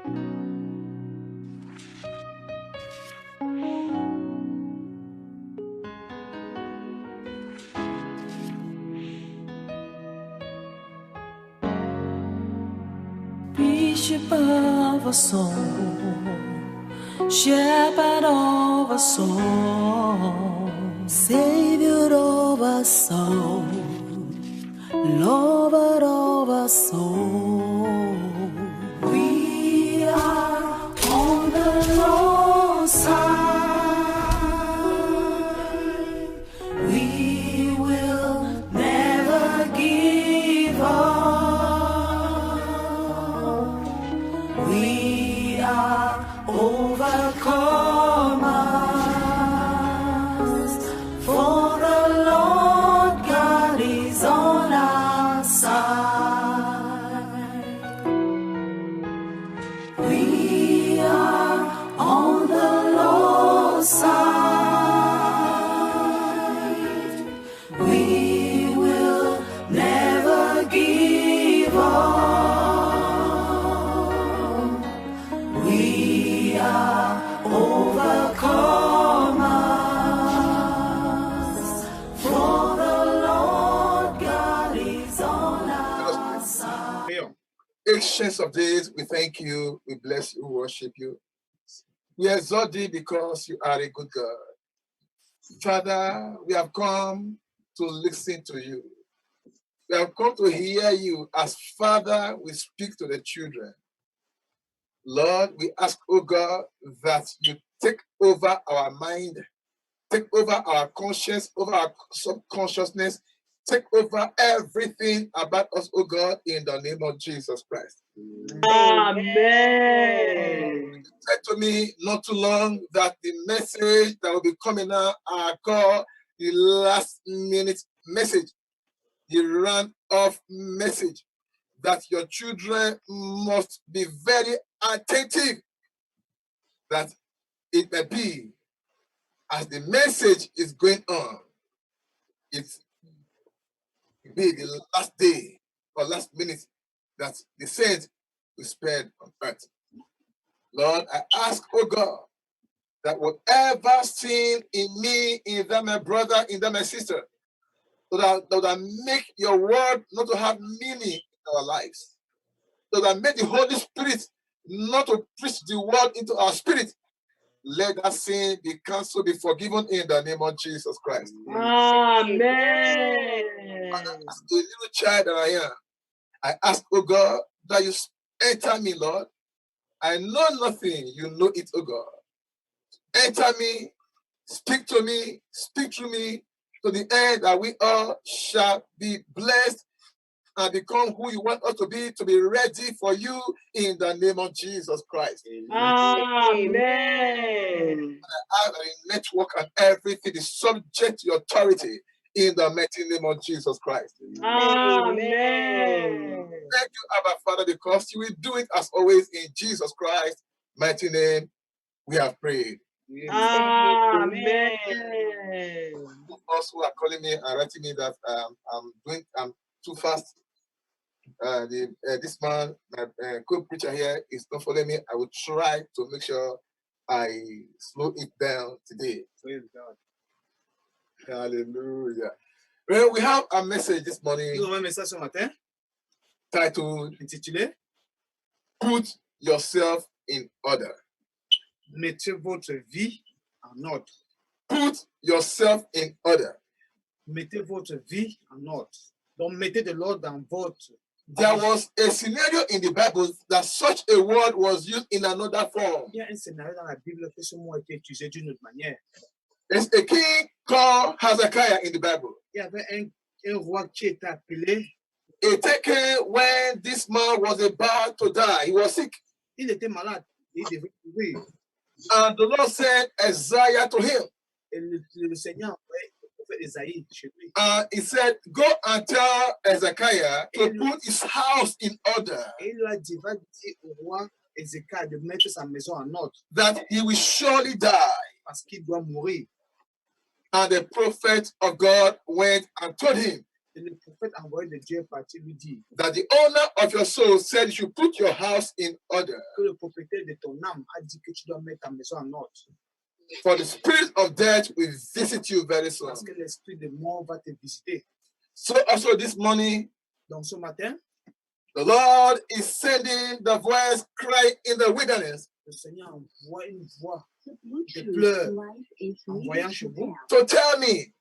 Bishop of our soul, shepherd of our soul, savior of our soul, lover of our soul. We are on the Lord's side. We will never give up. We are overcomers, for the Lord God is on our side. We are on the Lord's side. We will never give up. We are overcomers, for the Lord God is on our side. Ancients of days, we thank you, we bless you, we worship you. We exalt thee because you are a good God. Father, we have come to listen to you. We have come to hear you as Father, we speak to the children. Lord, we ask, oh God, that you take over our mind, take over our conscience, over our subconsciousness, take over everything about us, oh God, in the name of Jesus Christ. Amen. You said to me not too long that the message that will be coming out are called the last minute message, the run-off message, that your children must be very attentive, that it may be as the message is going on, it be the last day or last minute that the saints will spend on earth. Lord, I ask, oh God, that whatever sin in me, in that my brother, in that my sister, that make your word not to have meaning in our lives, that make the Holy Spirit not to preach the word into our spirit, let that sin be cancelled, be forgiven in the name of Jesus Christ. Amen. Father, as a little child that I am, I ask, oh God, that you enter me, Lord. I know nothing, you know it, oh God. Enter me, speak to me, speak through me, to the end that we all shall be blessed and become who you want us to be ready for you in the name of Jesus Christ. Amen. Our network and everything is subject to your authority in the mighty name of Jesus Christ. Amen. Thank you, Abba Father, because you will do it as always in Jesus Christ's mighty name. We have prayed. Amen. Those who are calling me and writing me that I'm too fast. This man, my co-preacher here, is not following me. I will try to make sure I slow it down today. Praise God. Hallelujah. Well, we have a message this morning. Nous avons un message ce matin. Titled, intitulé, Put Yourself in Order. Mettez votre vie en ordre. Put yourself in order. Mettez votre vie en ordre. Donc, mettez de l'ordre dans votre. There was a scenario in the Bible that such a word was used in another form. Il y a un scénario dans la Bible que ce mot a été utilisé d'une autre manière. There's a king called Hezekiah in the Bible. Il y avait un roi qui était appelé. It taken when this man was about to die. He was sick. Il était malade. Il devait mourir. And the Lord sent Isaiah to him. Et le Seigneur envoyait le prophète Isaïe chez lui. He said, go and tell Hezekiah to put his house in order. Et il lui a dit, va dire au roi Ézéchiel de mettre sa maison en ordre. That he will surely die. Parce qu'il doit mourir. And the prophet of God went and told him. Et le prophète envoyé de Dieu est parti lui dire that the owner of your soul said you should put your house in order, que le propriétaire de ton âme a dit que tu dois mettre ta maison en ordre. for the spirit of death will visit you very soon. Parce que l'esprit de mort va te visiter. So also this morning, Donc ce matin, the Lord is sending the voice cry in the wilderness le Seigneur envoie une voix The Bluetooth pleurs device is en needed voyant to chez vous pair. to tell me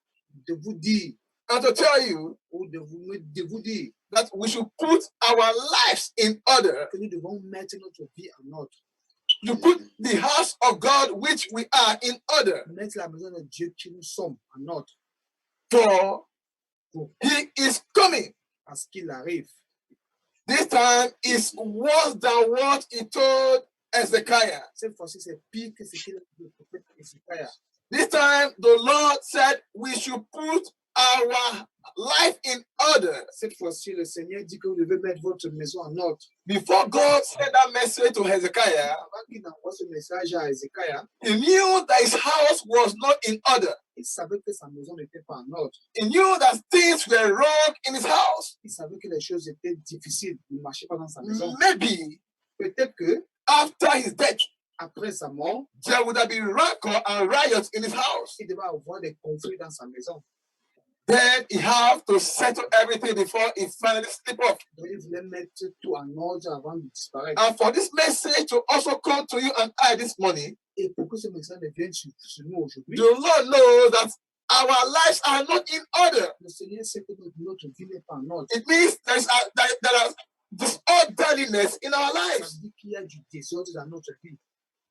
de vous dire and to tell you ou de vous dire that we should put our lives in order, que nous devons mettre notre vie en ordre. to put the house of God which we are in order. Mettre la maison de Dieu qui nous sommes en ordre. For he is coming. Parce qu'il arrive. This time is worse than what he told Ezekiah. Cette fois-ci, c'est pire que ce qu'il a dit au prophète Ézéchiel. This time the Lord said we should put our life in order. Cette fois-ci, le Seigneur dit que vous devez mettre votre maison en ordre. Before God sent that message to Hezekiah, Avant qu'il envoie ce message à Ézéchiel, he knew that his house was not in order. il savait que sa maison n'était pas en ordre. He knew that things were wrong in his house. Il savait que les choses étaient difficiles. Il ne marchait pas dans sa maison. Maybe Peut-être que after his death, après sa mort, there would have been rancor and riots in his house. il devait avoir des conflits dans sa maison. Then he have to settle everything before he finally slip off. Donc, il voulait mettre tout en ordre avant de disparaître. And for this message to also come to you and I this morning, Et pour que ce message vienne sur nous aujourd'hui, the Lord knows that our lives are not in order. le Seigneur sait que notre vie n'est pas en ordre. It means there are disorderliness in our Ça lives. veut dire qu'il y a du désordre dans notre vie.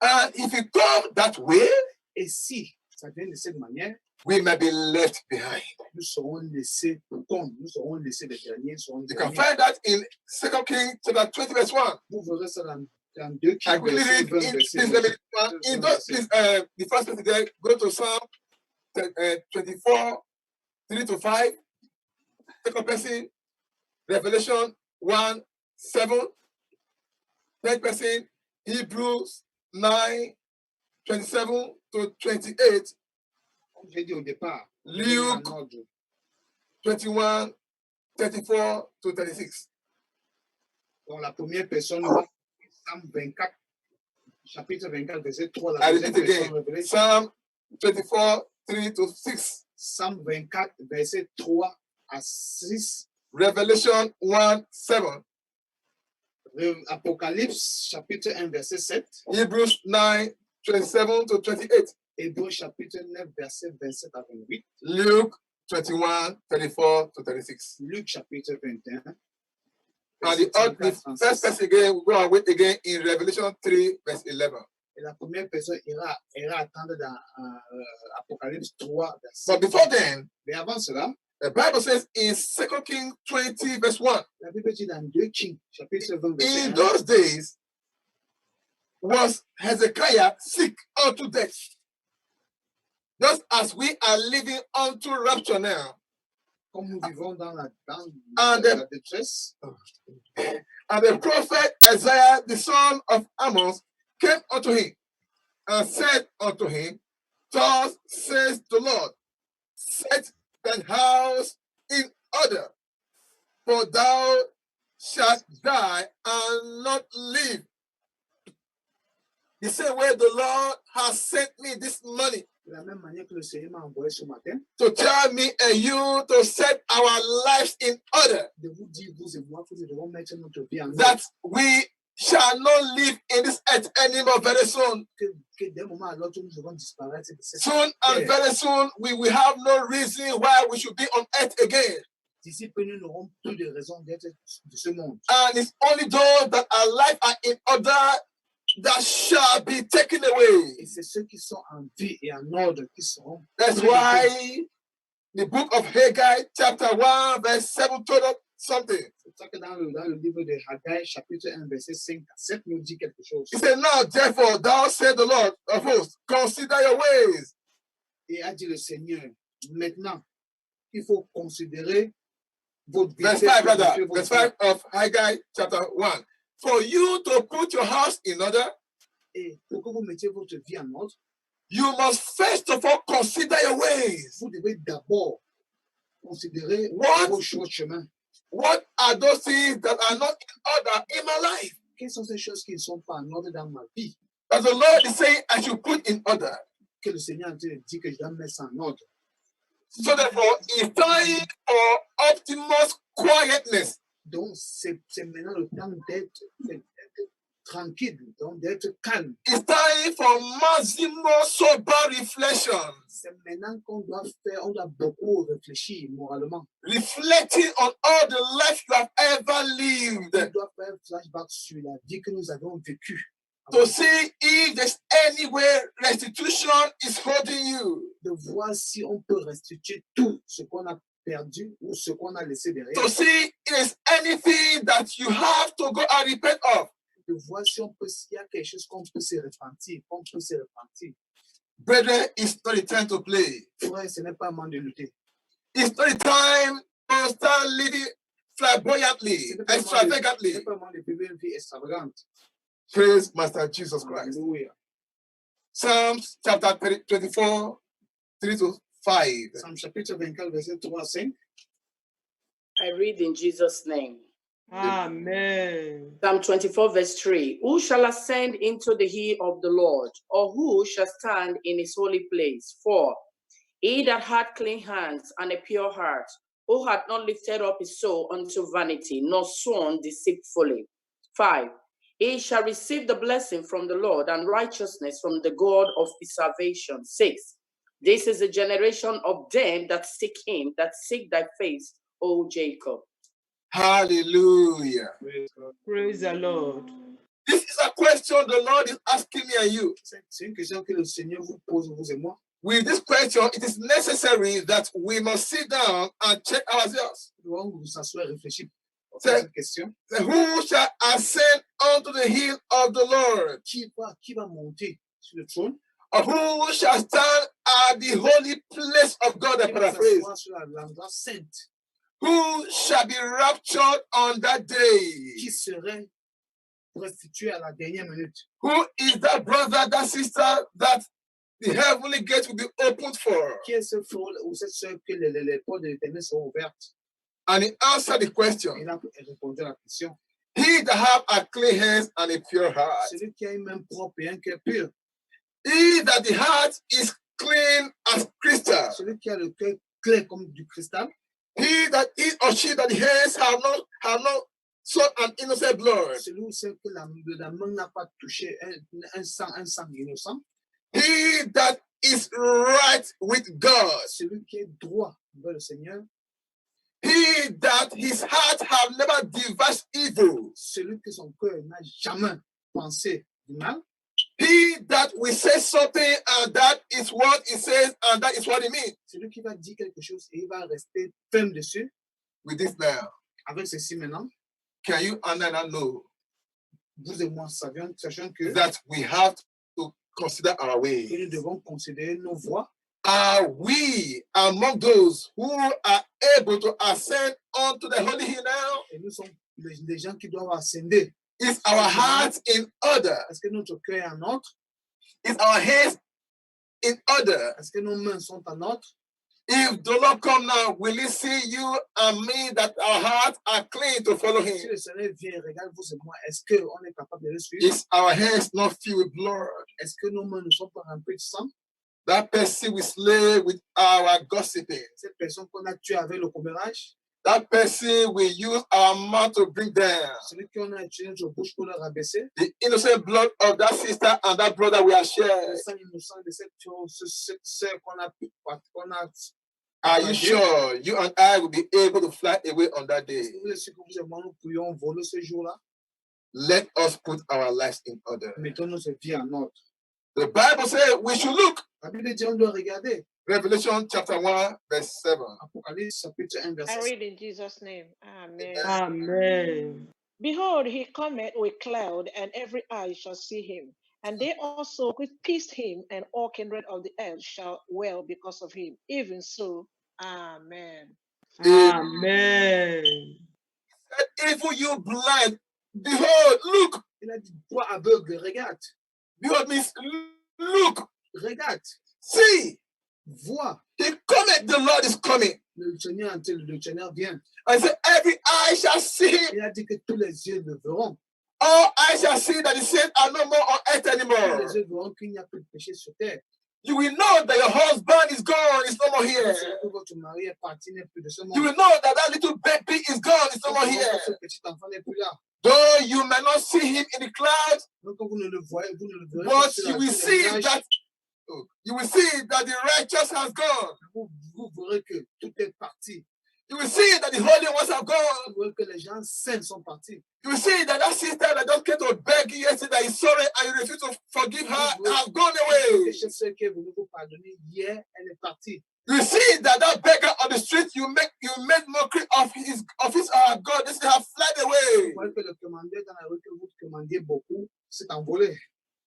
And if it comes that way, Et si ça vient de cette manière, we may be left behind. nous serons laissés pour compte. Nous serons laissés les derniers. Seront You can derniers. find that in 2 Kings chapter 20, verse 1. Vous verrez ça dans 2 I Kings, quickly verset read 20, in, verset please let me, in those, please, the first place there, go to Psalm 24, 3 to 5. Second person, Revelation 1, 7. Third person, Hebrews 9, 27 to 28. Comme j'ai dit au départ, Luke en ordre. 21, 34 to 36. Donc la première personne, Psalm 24, chapitre 24, verset 3. I La read deuxième it personne, again. Révélation. Psalm 24, 3 to 6. Psalm 24, verset 3 à 6. Revelation 1, 7. Apocalypse, chapitre 1, verset 7. Hebrews 9, 27 to 28. Hébreux, chapitre 9, verset 27 à 28. Luke 21, 34 to 36. Luc, chapitre 21. And verset the 34 à first 36. person again, we go and wait again in Revelation 3, verse 11. Et la première personne ira attendre dans Apocalypse 3, verset But before then, Mais avant cela, the Bible says in 2 Kings 20, verse 1, la Bible dit dans 2 Kings, chapitre 20, verset in 1. those days was Hezekiah sick unto death, just as we are living unto rapture now. Comme nous vivons dans la And détresse, And the prophet Isaiah, the son of Amos, came unto him and said unto him, Thus says the Lord, set thine house in order, for thou shalt die and not live. The same way the Lord has sent me this morning de la même manière que le Seigneur m'a envoyé ce matin, to tell me and you to set our lives in order, de vous dire, vous et moi, que nous devons mettre notre vie en ordre, that we shall not live in this earth anymore very soon. que d'un moment à l'autre, nous devons disparaître de cette Soon and terre. very soon, we will have no reason why we should be on earth again. D'ici peu, nous n'aurons plus de raison d'être de ce monde. And it's only those that are life are in order that shall be taken away. Et c'est ceux qui sont en vie et en ordre qui seront. That's why the book of Haggai, chapter 1, verse 7, told us something. C'est ça que dans le livre de Haggai, chapitre 1, verset 5 à 7, nous dit quelque chose. He said, Now, therefore, thou said the Lord of hosts, consider your ways. Et a dit le Seigneur, maintenant, il faut considérer votre vie. Verse 5, brother. Verse 5 of Haggai, chapter 1. For you to put your house in order, Et pour que vous mettiez votre vie en ordre, you must first of all consider your ways. vous devez d'abord considérer What? vos chemins. What are those things that are not in order in my life? Quelles sont ces choses qui ne sont pas en ordre dans ma vie? That the Lord is saying I should put in order. Que le Seigneur te dit que je dois mettre ça en ordre. So therefore, it's time for optimal quietness. Donc, c'est maintenant le temps d'être tranquille, donc d'être calme. It's time for maximum sober reflection. C'est maintenant qu'on doit faire, on doit beaucoup réfléchir moralement. Reflecting on all the life you have ever lived. On doit faire un flashback sur la vie que nous avons vécue. To see if there's any way restitution is holding you. De voir si on peut restituer tout ce qu'on a perdu ou ce qu'on a laissé derrière. To see if there's anything that you have to go and repent of. De voir si on peut, s'il y a quelque chose qu'on peut se repentir, Brethren, it's not the time to play. Frère, ce n'est pas le moment de lutter. It's not the time to start living flamboyantly, Ce n'est pas le extravagantly. moment de vivre une vie extravagante. Praise Master Jesus Christ. Alléluia. Psalms chapter 24, 3 to 5. Psalm chapitre 24, verset 3 à 5. I read in Jesus' name. Amen. Psalm 24, verse 3. Who shall ascend into the hill of the Lord, or who shall stand in his holy place? 4. He that had clean hands and a pure heart, who had not lifted up his soul unto vanity, nor sworn deceitfully. 5. He shall receive the blessing from the Lord and righteousness from the God of his salvation. 6. This is the generation of them that seek him, that seek thy face, O Jacob. Hallelujah. Praise God. Praise the Lord. This is a question the Lord is asking me and you. C'est une question que le Seigneur vous pose, vous et moi. With this question, it is necessary that we must sit down and check ourselves. Nous devons vous asseoir et réfléchir à C'est- cette question. Who shall ascend onto the hill of the Lord? Qui va monter sur le trône? Or who shall stand at the holy place of God? I Qui va paraphrase. s'asseoir sur l'endroit sainte? Who shall be raptured on that day? Qui serait restitué à la dernière minute? Who is that brother, that sister that the heavenly gate will be opened for? Qui est ce frère ou cette sœur que les portes de l'éternel seront ouvertes? And he answered the question. Il a répondu à la question. He that have a clean hands and a pure heart. Celui qui a une main propre et un cœur pur. He that the heart is clean as crystal. Celui qui a le cœur clair comme du cristal. He or she that the hands have not sought an innocent blood. Celui ou celle que la main n'a pas touché un sang innocent. He that is right with God. Celui qui est droit envers le Seigneur. He that his heart have never devised evil. Celui que son cœur n'a jamais pensé du mal. He that will say something and that is what he says and that is what he means. Celui qui va dire quelque chose et il va rester ferme dessus. With this now, Avec ceci maintenant, can you and I know vous et moi sachons que that we have to consider our way? nous devons considérer nos voies. Are we among those who are able to ascend onto the holy hill now? Et nous sommes les gens qui doivent ascender. Is our heart in order? Est-ce que notre cœur est en ordre? Is our hands in order? Est-ce que nos mains sont en ordre? If the Lord come now, will he see you and me that our hearts are clean to follow Si him? le Seigneur vient, regarde vous et moi, est-ce qu'on est capable de le suivre? Is our hands not filled with blood? Est-ce que nos mains ne sont pas remplies de sang? That person we slay with our gossiping. Cette personne qu'on a tuée avec le commérage, That person we use our mouth to bring down. celui qu'on a utilisé notre bouche pour le rabaisser, The innocent blood of that sister and that brother we are le sharing. sang innocent de cette sœur qu'on a Are you sure you and I will be able to fly away on that day? Est-ce que vous êtes sûr que vous et moi, nous pourrions voler ce jour-là? Let us put our lives in order. Mettons nos vies en ordre. The Bible says we should look. La Bible dit on doit regarder. Revelation chapter 1, verse 7. Apocalypse chapitre 1, I verset 7. read in Jesus' name. Amen. Amen. Behold, he cometh with cloud, and every eye shall see him. And they also which pierced him, and all kindred of the earth shall wail because of him. Even so, amen. Amen. Even you blind, behold, look. Il a dit, toi aveugle, regarde, Behold means look, regarde, see. voit He cometh, the Lord is coming. le Seigneur vient. And say, every eye shall see him. Il a dit que tous les yeux le verront. All eyes shall see that the saints are no more on earth Tous anymore. les yeux verront qu'il n'y a plus de péché sur terre. You will know that your husband is gone, it's no more Vous here. savez que votre mari est parti, n'est plus de ce You monde. will know that that little baby is gone, it's no more Vous savez here. que ce petit enfant n'est plus là. Though you may not see him in the clouds, Donc quand vous ne le voyez, vous ne le verrez but pas sur you will sur see les nuages. that the righteous has gone. Vous verrez que tout est parti. You will see that the holy ones have gone. Vous verrez que les gens saints sont partis. You will see that that sister that just came to beg you yesterday is sorry and you refuse to forgive her has gone away. Péché ceux que vous ne vous pardonnez hier, elle est partie. You will see that that beggar on the street you made mockery of his God. This have fled Vous away. voyez que le commandeur dans la rue que vous commandiez beaucoup s'est envolé.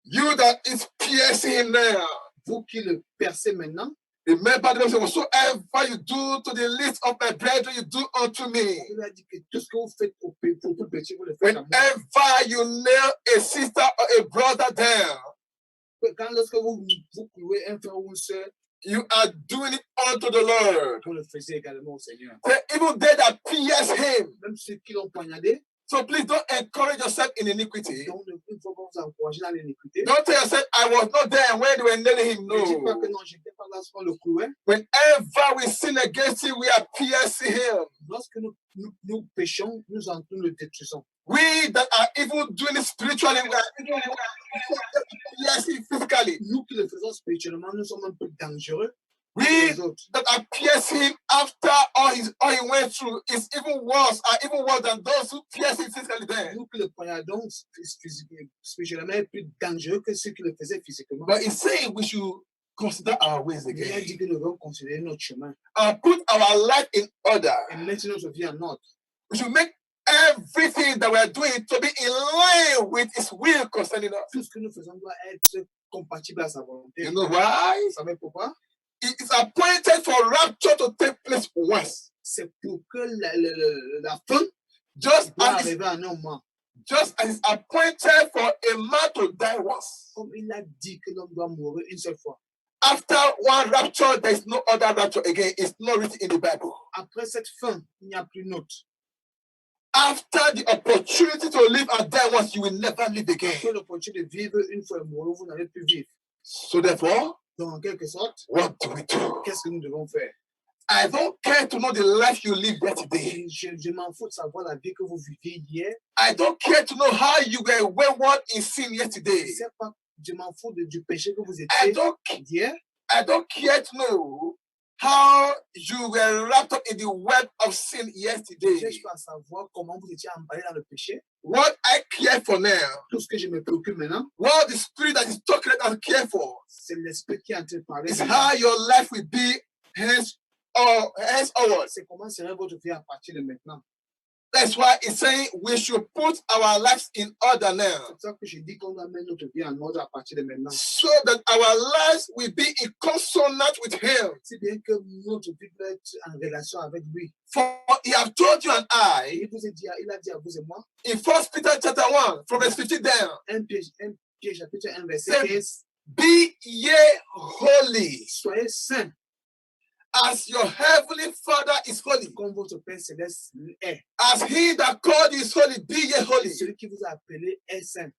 You that is piercing him now. Vous qui le percez maintenant, Remember the Bible says, whatsoever you do to the least of my brethren, you do unto me. il a dit que tout ce que vous faites pour tout le péché, vous le faites à moi. Whenever you nail a sister or a brother down, Quand lorsque vous clouez un frère ou une soeur, you are doing it unto the Lord. vous le faisiez également au Seigneur. Say, even they that pierce him. Même ceux qui l'ont poignardé, So please don't encourage yourself in iniquity. donc il ne faut pas vous encourager dans l'iniquité. Don't tell yourself, I was not there when they were nailing him. Ne dites pas No. que non, j'étais pas là lorsqu'on le clouait. Whenever we sin against him, we are piercing him. Lorsque nous péchons, nous le détruisons. We that are even doing it spiritually, we are piercing physically. Nous qui le faisons spirituellement, nous sommes un peu dangereux que We les autres. that are piercing him after all he went through is even worse than those who pierce him physically then. Nous qui le poignardons spirituellement est plus dangereux que ceux qui le faisaient physiquement. But he's saying we should consider our ways Il a again dit que nous devons considérer notre chemin and put our life in order. et mettre notre vie en ordre. We should make everything that we are doing to be in line with his will concerning us. Tout ce que nous faisons doit être compatible à sa volonté. You know why? Vous savez pourquoi? It is appointed for rapture to take place once. C'est pour que la fin Just doit as, arriver en un moment. just as it's appointed for a man to die once. Comme il a dit que l'homme doit mourir une seule fois. After one rapture, there is no other rapture again. It's not written in the Bible. Après cette fin, il n'y a plus d'autre. After the opportunity to live and die once, you will never live again. Après l'opportunité de vivre une fois et mourir, vous n'allez plus vivre. So therefore, Donc, en quelque sorte, what do we do? qu'est-ce que nous devons faire? I don't care to know the life you live yesterday. Je m'en fous de savoir la vie que vous viviez hier. I don't care to know how you were wayward in sin yesterday. Je m'en fous du péché que vous I étiez hier. don't care to know how you were wrapped up in the web of sin Je yesterday. cherche pas à savoir comment vous étiez emballé dans le péché. What I care for now, Tout ce que je me préoccupe maintenant, what the spirit that is talking and care for, c'est l'esprit qui est en train de parler. is how your life will be henceforward. C'est comment serait votre vie à partir de maintenant. That's why it's saying we should put our lives in order now, C'est pour ça que je dis qu'on doit mettre notre vie en ordre à partir de maintenant. so that our lives will be in consonant with Him. Si bien que notre vie doit être en relation avec lui. For He have told you and I Et il a dit à vous et moi, in 1 Peter chapter 1, from verse 50 down, 1 Pierre chapitre 1 verset C'est- 15, be ye holy, soyez saints as your heavenly Father is holy. comme votre Père céleste est. As He that called you is holy, be ye holy. Celui qui vous a appelé est saint.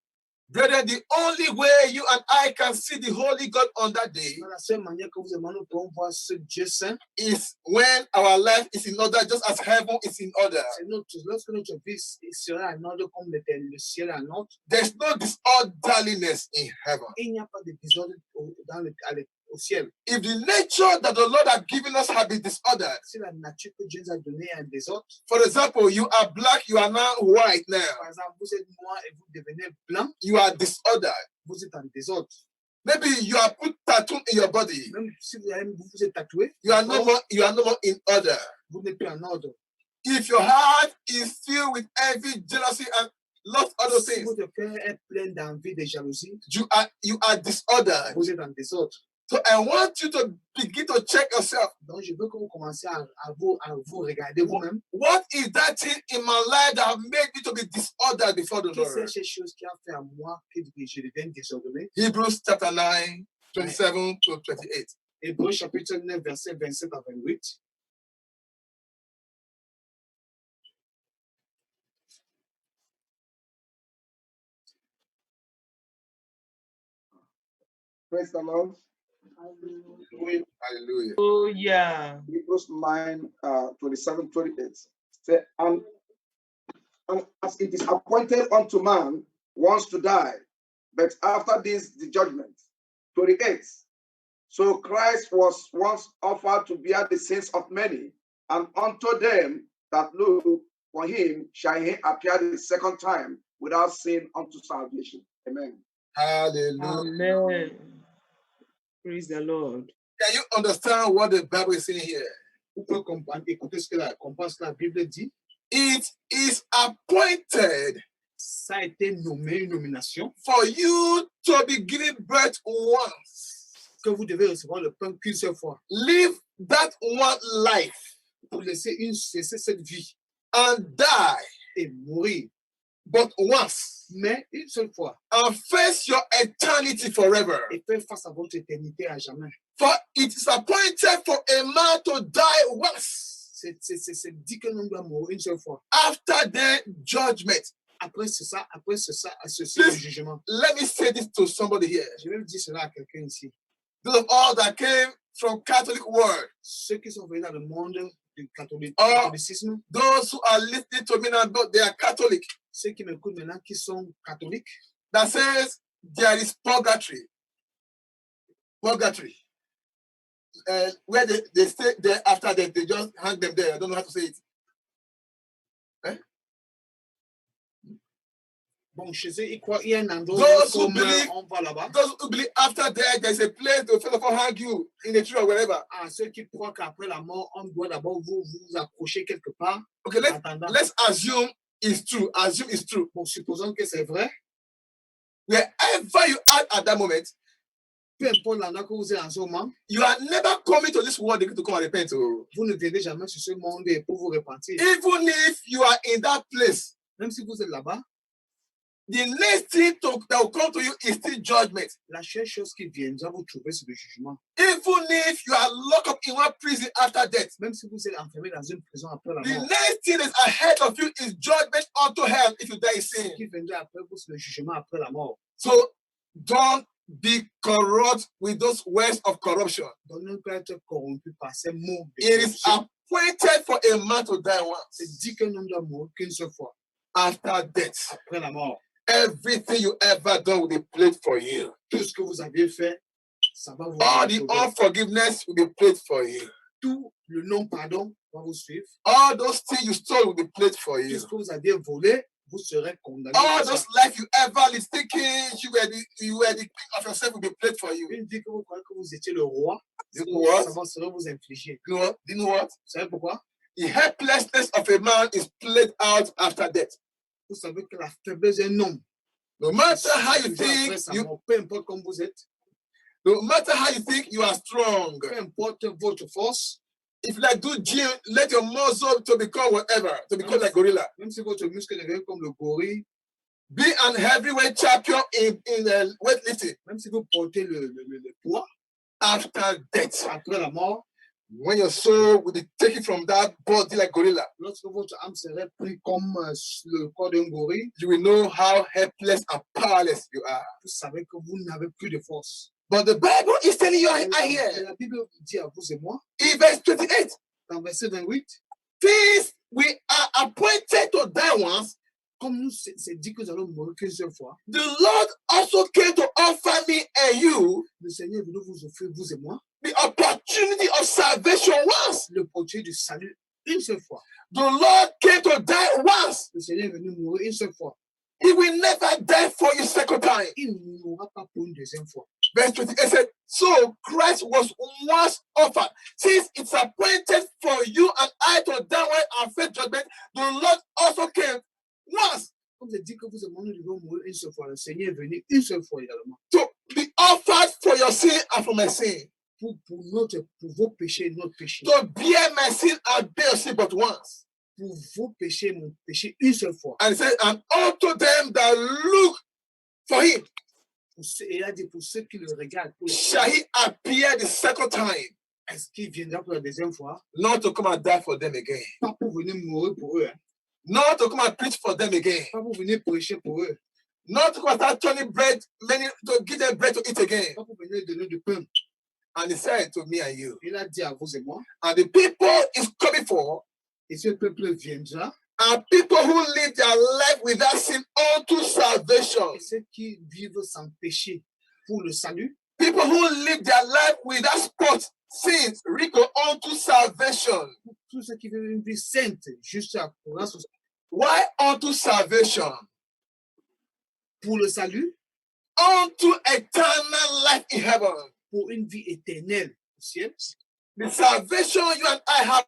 Brethren, the only way you and I can see the Holy God on that day Dans la seule manière que vous et moi nous pouvons voir ce Dieu saint, is when our life is in order, just as heaven is in order. c'est lorsque notre vie sera en ordre comme le ciel est en ordre. There's no disorderliness in heaven. Il n'y a pas de désordre au ciel. If the nature that the Lord has given us have been disordered, Si la nature que Dieu nous a donnée est un désordre, for example, you are black, you are now white now. par exemple, vous êtes noir et vous devenez blanc, You are disordered. vous êtes en désordre. Maybe you are put tattoo in your body. Même si vous êtes tatoué, You are no more in order. vous n'êtes plus en ordre. If your heart is filled with envy, jealousy, and lots of other Si things, votre cœur est plein d'envie, de jalousie, you are disordered. vous êtes en désordre. So I want you to begin to check yourself. Donc, je veux que vous commenciez à vous regarder vous-même. What is that thing in my life that have made me to be disordered before the Qu'est-ce que Lord? c'est ces choses qui ont fait à moi que je devienne désordonné? Hebrews chapter 9, 27 to 28. Hébreux chapitre 9, verset 27 à 28. Praise the Lord. Hallelujah. Hallelujah. Hebrews 9, 27, 28. Say, and as it is appointed unto man once to die, but after this the judgment. 28. So Christ was once offered to bear the sins of many, and unto them that look for him shall he appear the second time without sin unto salvation. Amen. Hallelujah. Amen. Praise the Lord. Can you understand what the Bible is saying here? Vous pouvez comprendre, écouter ce que la Bible dit. It is appointed Ça a été nommé une nomination for you to be given birth once. que vous devez recevoir le pain qu'une seule fois Live that one life pour laisser cette vie and die et mourir. but once. Mais une seule fois And face your eternity forever. et faire face à votre éternité à jamais. For it is appointed for a man to die once. C'est dit que l'on doit mourir une seule fois. After the judgment. Après c'est ça, c'est le Please, jugement. let me say this to somebody here. Je vais dire cela à quelqu'un ici. Those of all that came from Catholic world, Ceux qui sont venus dans le monde du catholicisme, those who are listening to me now, they are Catholic, ceux qui m'écoutent maintenant qui sont catholiques, that says there is purgatory. Purgatory. Where they stay there after that, they just hang them there. I don't know how to say it. bon, chez eux, ils croient qu'il y a un endroit Those où who believe- on va là-bas. Those who believe after death, there's a place to first of all hang you in a tree or wherever. À ceux qui croient qu'après la mort, on doit d'abord vous accrocher quelque part. Okay, en attendant. let's assume it's true. Assume it's true. Bon, supposons que c'est vrai, Wherever you are at that moment, peu importe l'endroit que vous êtes en ce moment, you are never coming to this world to come and repent. Oh. vous ne viendrez jamais sur ce monde et pour vous repentir. Even if you are in that place, Même si vous êtes là-bas, the next thing that will come to you is still judgment. la seule chose qui viendra vous trouver, c'est le jugement. Even if you are locked up in one prison after death, Même si vous êtes enfermé dans une prison après la the mort, next thing that's ahead of you is judgment unto hell if you die in ce sin. qui viendra après vous, c'est le jugement après la mort. So don't be corrupt with those words of corruption. Donc, ne peut être corrompu par ces mots de It is corruption. appointed for a man to die once C'est dit qu'un homme doit mourir qu'une seule fois after death. après la mort. Everything you ever done will be played for you. Tout ce que vous avez fait, ça va vous All the retrouver. unforgiveness will be played for you. Tout le non-pardon va vous suivre. All those things you stole will be played for Tout you. ce que vous aviez volé, vous serez condamné. All pour ça. those life you ever lived thinking you were the king of yourself will be played for you. Une vie que vous croyez que vous étiez le roi, You know what? ça va vous infliger. You know what? Vous savez pourquoi? The helplessness of a man is played out after death. Vous savez que la faiblesse d'un homme, No matter how you toujours après think sa you, mort, peu importe comme vous êtes, no matter how you think you are strong. peu importe votre force, If you like do gym, let your muscle to become whatever, to become like gorilla. même si votre muscle devient comme le gorille, Be an heavyweight champion in weightlifting. même si vous portez le poids, After death, après la mort, when your soul will be taken from that body like gorilla, lorsque votre âme serait prise comme le corps d'un gorille, you will know how helpless and powerless you are. vous savez que vous n'avez plus de force. But the Bible is telling you Et here la Bible dit à vous et moi, in verse 28, dans verset 28, since we are appointed to die once, comme nous, c'est dit que nous allons mourir qu'une seule fois, the Lord also came to offer me and you le Seigneur est venu vous offrir, vous et moi, the opportunity of salvation once. l'opportunité du salut une seule fois. The Lord came to die once. Le Seigneur est venu mourir une seule fois. He will never die for you second time. Il ne mourra pas pour une deuxième fois. Verse 28 said, so Christ was once offered. Since it's appointed for you and I to die and face judgment, the Lord also came once Comme c'est dit que vous et moi, nous devons mourir une seule fois. Le Seigneur est venu une seule fois également. to be offered for your sin and for my sin. Pour vos péchés et notre péché. To bear my sin and bear your sin but once. Pour vos péchés et mon péché une seule fois. And he said, and unto them that look for him. il a dit pour ceux qui le regardent, pour les- shall he appear the second time, est-ce qu'il viendra pour la deuxième fois? not to come and die for them again, Pas pour venir mourir pour eux, hein. not to come and preach for them again, Pas pour venir prêcher pour eux, not to come and start turning bread, to give them bread to eat again. pas pour venir donner du pain. And he said to me and you, Il a dit à vous et moi, and the people is coming for et ce peuple viendra, are people who live their life without sin unto salvation. et ceux qui vivent sans péché pour le salut, People who live their life without spot, sins, Rico, unto salvation. tous ceux qui vivent une vie sainte, juste à grâce au- Why unto salvation? pour le salut, Unto eternal life in heaven. pour une vie éternelle au ciel. The salvation you and I have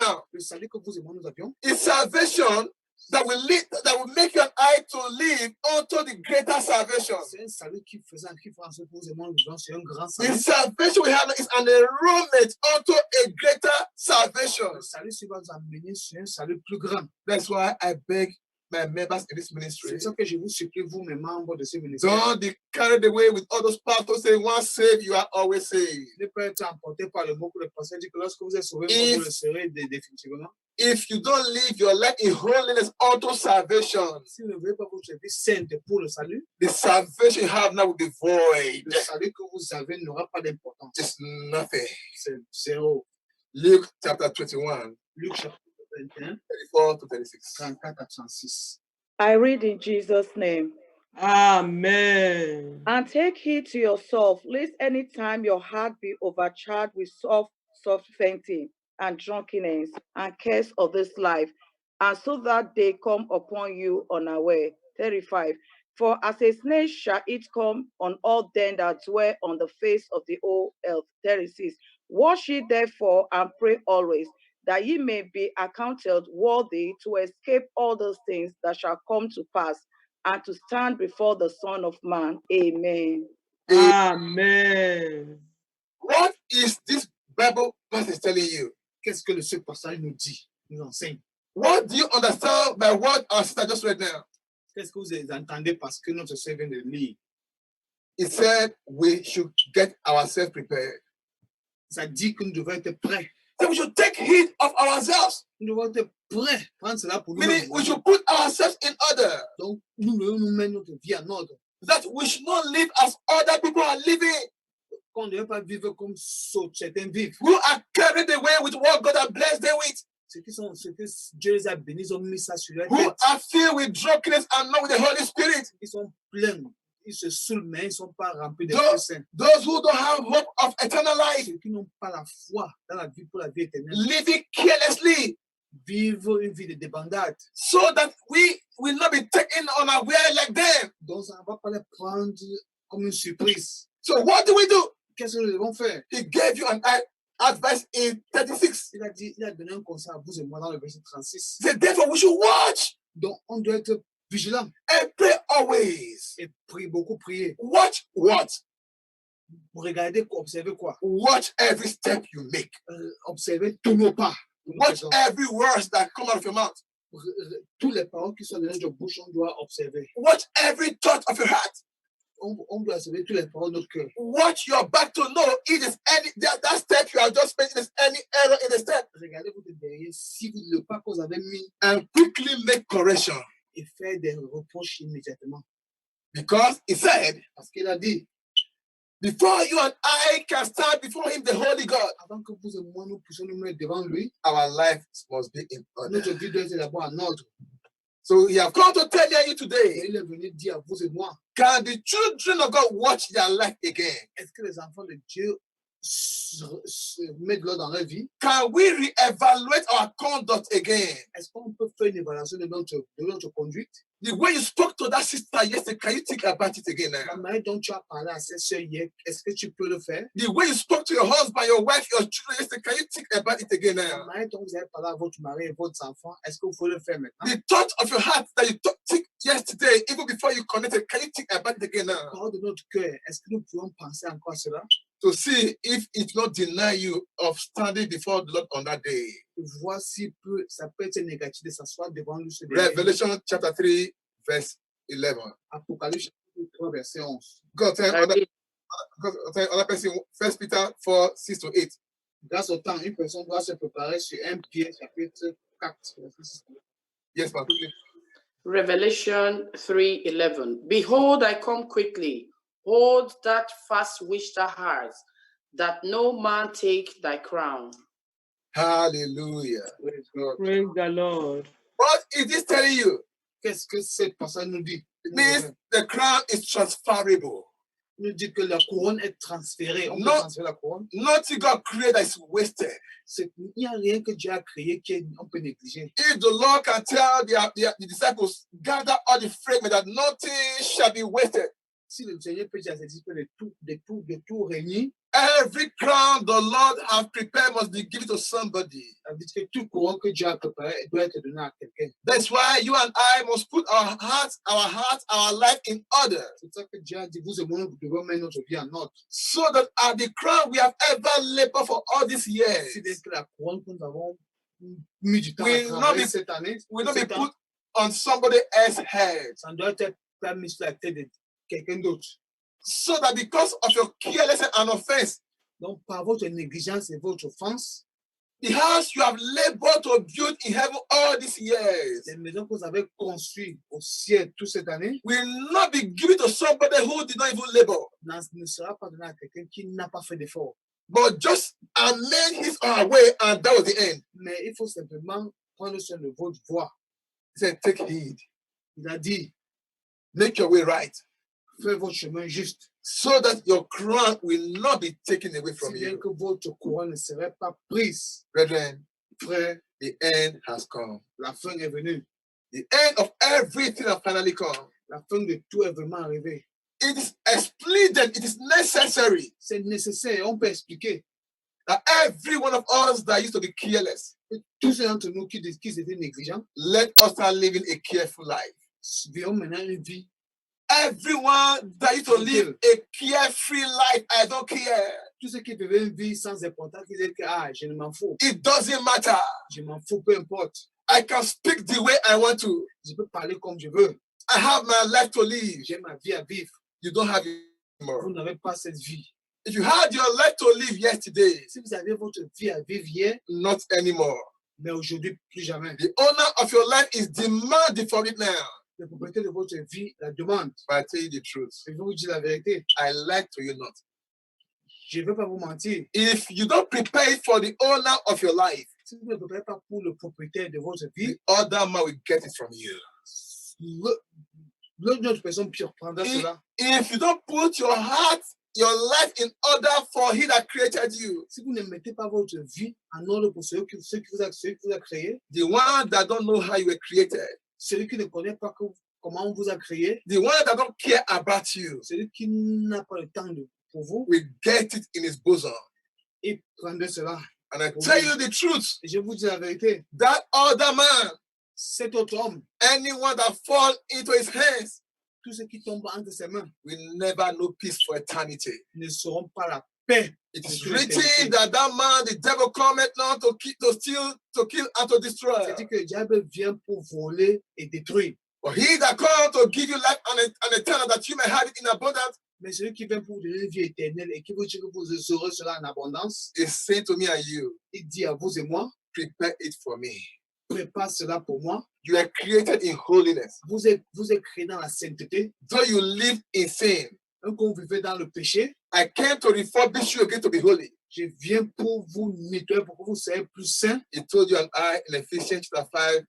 now Le salut que vous et moi nous avions, is salvation that will lead, that will make you and I to live unto the greater salvation. c'est un salut qui faisait en sorte que vous et moi nous vivons sur un grand The salut. salvation we have is an enrollment unto a greater salvation. Le salut qui va nous amener sur un salut plus grand. That's why I beg my members in this C'est ministry, ça que je vous supplie, vous, mes membres de ce ministère. don't be carried away with all those pastors saying, once saved, you are always saved. Ne pas être emporté par le mot que le pasteur dit que lorsque vous êtes sauvé, If- vous le serez définitivement. If you don't live your life in holiness unto salvation, Si vous ne voulez pas votre vie sainte pour le salut, the salvation you have now will be void. le salut que vous avez n'aura pas d'importance. It's nothing. C'est zéro. Luke chapter 21, Luc chapitre 21, 34 to 36. 34 à 36. I read in Jesus' name. Amen. And take heed to yourself, lest any time your heart be overcharged with soft fainting and drunkenness and cares of this life, and so that they come upon you unaware. 35. For as a snake shall it come on all them that dwell on the face of the whole earth. 36. Watch ye therefore and pray always, that ye may be accounted worthy to escape all those things that shall come to pass, and to stand before the Son of Man. Amen. Amen. What is this Bible passage telling you? Qu'est-ce que ce passage nous dit, nous enseigne? What do you understand by what our sister just read now? Qu'est-ce que vous entendez parce que notre sœur vient de lire? It said we should get ourselves prepared. Ça dit que nous devons être prêts. That we should take heed of ourselves. Nous devons être prêts. Prendre cela pour nous. Meaning we should put ourselves in order. Donc, nous devons nous mettre notre vie en ordre. That we should not live as other people are living. Qu'on ne devait pas vivre comme certains vivent. Who are carried away with what God has blessed them with. Ceux que Dieu les a bénis, ils ont mis ça sur leur Who tête. are filled with drunkenness and not with the Holy Spirit. Ils sont pleins. Ils se saoulent, mais ils ne sont pas remplis de Those- Saint. Those who don't have hope of eternal life. Ceux qui n'ont pas la foi dans la vie pour la vie éternelle. Living carelessly. Vivre une vie de débandade. So that we will not be taken unaware like them. Donc, ça ne va pas les prendre comme une surprise. So what do we do? Qu'est-ce que nous devons faire? He gave you an advice in 36. Il a donné un conseil à vous et moi dans le verset 36. He said, therefore, we should watch Donc, on doit être vigilant and pray always. et prier, beaucoup prier. Watch what? Regardez, observez quoi? Watch every step you make. Observez tous nos pas. Watch every word that come out of your mouth. Tous les paroles qui sont dans notre bouche, on doit observer. Watch every thought of your heart. On doit observer tous les paroles de notre cœur. Watch your back to know if there's any that step you have just made, there's any error in the step, Regardez votre derrière, si le pas que vous avez mis and quickly make correction. et faire des reproches immédiatement. Because he said, Parce qu'il a dit, before you and I can stand before him, the Holy God, avant que vous et moi nous puissions nous mettre devant lui, our life must be in order. notre vie doit être d'abord en ordre. So he have come to tell you Et today, il est venu dire à vous et moi, can the children of God watch their life again? est-ce que les enfants de Dieu mettent de l'ordre dans leur vie? Can we reevaluate our conduct again? Est-ce qu'on peut faire une évaluation de notre conduite? The way you spoke to that sister yesterday, can you think about it again La now? manière dont tu as parlé à cette sœur hier, est-ce que tu peux le faire? The way you spoke to your husband, your wife, your children yesterday, can you think about it again La now? manière dont vous avez parlé à votre mari et votre enfant, est-ce que vous pouvez le faire maintenant? The thought of your heart that you think yesterday, even before you connected, can you think about it again now? Parole de notre cœur, est-ce que nous pouvons penser encore à cela? To see if it not deny you of standing before the Lord on that day. Voir si ça peut être négatif de s'asseoir devant lui ce jour. Revelation chapter 3, verse 11. Apocalypse chapitre 3, verset 11. God tell I other, read. God tell other person, 1 Peter 4, 6 to 8. Grâce au temps, une personne doit se préparer sur 1 Pierre, chapitre 4, verset 6. Yes, man, quickly. Revelation 3:11. Behold, I come quickly. Hold that fast which thou hast, that no man take thy crown. Hallelujah. Praise God. Praise the Lord. What is this telling you? Qu'est-ce que cette passage nous dit? It means the crown is transferable. Il nous dit que la couronne est transférée. On peut Non. transférer la couronne. Nothing God created is wasted. Il n'y a rien que Dieu a créé qu'on peut négliger. If the Lord can tell the disciples, gather all the fragments, that nothing shall be wasted. Si le Seigneur peut dire à ses disciples de tout réunir, Every crown the Lord has prepared must be given to somebody. ça veut dire que tout couronne que Dieu a préparé doit être donné à quelqu'un. That's why you and I must put our hearts, our life in order, C'est ça que Dieu a dit, vous et moi, nous devons mettre notre vie en ordre. so that at the crown we have ever labored for all these years Si dès que la couronne que nous avons mis du temps à will not travailler be, cette année, will not be cette année, put on somebody else's head. ça doit être pas mis sur la tête de quelqu'un d'autre. So that because of your carelessness and offense, Donc, par votre négligence et votre offense, the house you have labored to build in heaven all these years les maisons que vous avez construites au ciel toute cette année will not be given to somebody who did not even labor, ne sera pas donné à quelqu'un qui n'a pas fait d'effort. but just amend his or her way, and that was the end. Mais il faut simplement prendre soin de votre voix. He said, take heed, Il a dit, make your way right, faites votre chemin juste, so that your crown will not be taken away from si bien you. que votre couronne ne serait pas prise. Brethren, Frère, the end has come. la fin est venue. The end of everything has finally come. La fin de tout est vraiment arrivée. It is expedient, it is necessary C'est nécessaire, on peut expliquer. that every one of us that used to be careless, Tous ceux d'entre nous qui étaient négligents, let us start living a careful life. vivons maintenant une vie. Everyone that used to live a carefree life, I don't care. Tous ceux qui vivaient une vie sans importance, qui disaient que je ne m'en fous. It doesn't matter. Je m'en fous, peu importe. I can speak the way I want to. Je peux parler comme je veux. I have my life to live. J'ai ma vie à vivre. You don't have it Vous anymore. n'avez pas cette vie. If you had your life to live yesterday, Si vous avez votre vie à vivre hier, not anymore. mais aujourd'hui, plus jamais. The owner of your life is demanding for it now. Le propriétaire de votre vie la demande. But I tell you the truth, Je vais vous dire la vérité. I lie to you not. Je ne veux pas vous mentir. If you don't prepare it for the owner of your life, Si vous ne préparez pas pour le propriétaire de votre vie, the other man will get it from you. l'autre autre personne prendra cela. If you don't put your heart, your life in order for he that created you, Si vous ne mettez pas votre vie en ordre pour celui qui vous a créé, the one that don't know how you were created, celui qui ne connaît pas comment on vous a créé, the one that don't care about you, celui qui n'a pas le temps pour vous, will get it in his bosom. il prendra cela. And I tell you the truth, Et je vous dis la vérité. that other man, Cet autre homme, anyone that fall into his hands, tous ceux qui tombent entre ses mains, will never know peace for eternity. ne sauront pas la paix. It pour is toute written l'éternité. that that man, the devil cometh not to steal, to kill, and to destroy. C'est-à-dire que le diable vient pour voler et détruire. But he that comes to give you life and eternal, that you may have it in abundance, Mais celui qui vient pour donner une vie éternelle et qui vous dit que vous aurez cela en abondance, is saying to me and you, il dit à vous et moi, prepare it for me. prépare cela pour moi. You are created in holiness. Vous êtes créé dans la sainteté. Though you live in sin, Un coup, vous vivez dans le péché. I came to refurbish you again to be holy. Je viens pour vous nettoyer, pour que vous soyez plus saints. He told you and I in Ephesians chapter 5,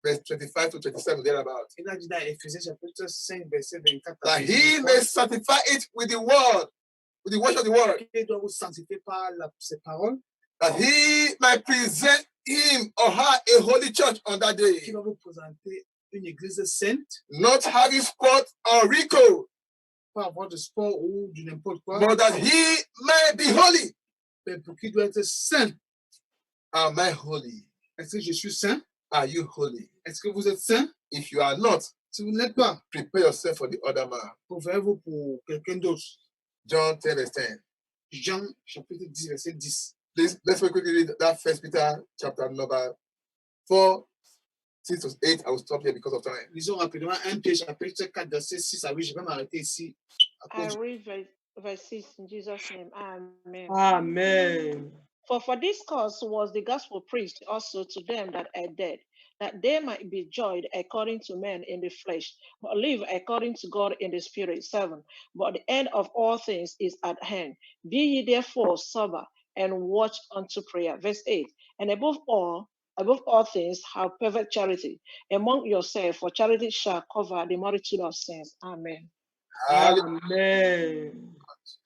verse 25 to 27, thereabout, Il a dit dans Éphésiens chapitre 5, verset 24. that he may sanctify it with the word, with the wash of the word, Il doit vous sanctifier par ses paroles, that he might present him or her a holy church on that qui day, va vous présenter une église sainte, not having spot or wrinkle, pas avoir de sport ou de n'importe quoi, but that he may be holy. mais pour qu'il doit être saint. Am I holy? Est-ce que je suis saint? Are you holy? Est-ce que vous êtes saint? If you are not, Si vous n'êtes pas, prepare yourself for the other man. préparez-vous pour quelqu'un d'autre. John 10, verse 10. Jean chapitre 10, verset 10. Please, let's quickly read that First Peter chapter number 4, 6 to 8, I will stop here because of time. Lisons rapidement 1 Pierre chapitre 4, verset 6 à 8. Je vais m'arrêter ici. À I cause read verse 6 in Jesus' name. Amen. Amen. For this cause was the gospel preached also to them that are dead, that they might be judged according to men in the flesh, but live according to God in the spirit. 7. But the end of all things is at hand. Be ye therefore sober and watch unto prayer. Verse 8. And above all things, have perfect charity among yourselves, for charity shall cover the multitude of sins. Amen. Amen.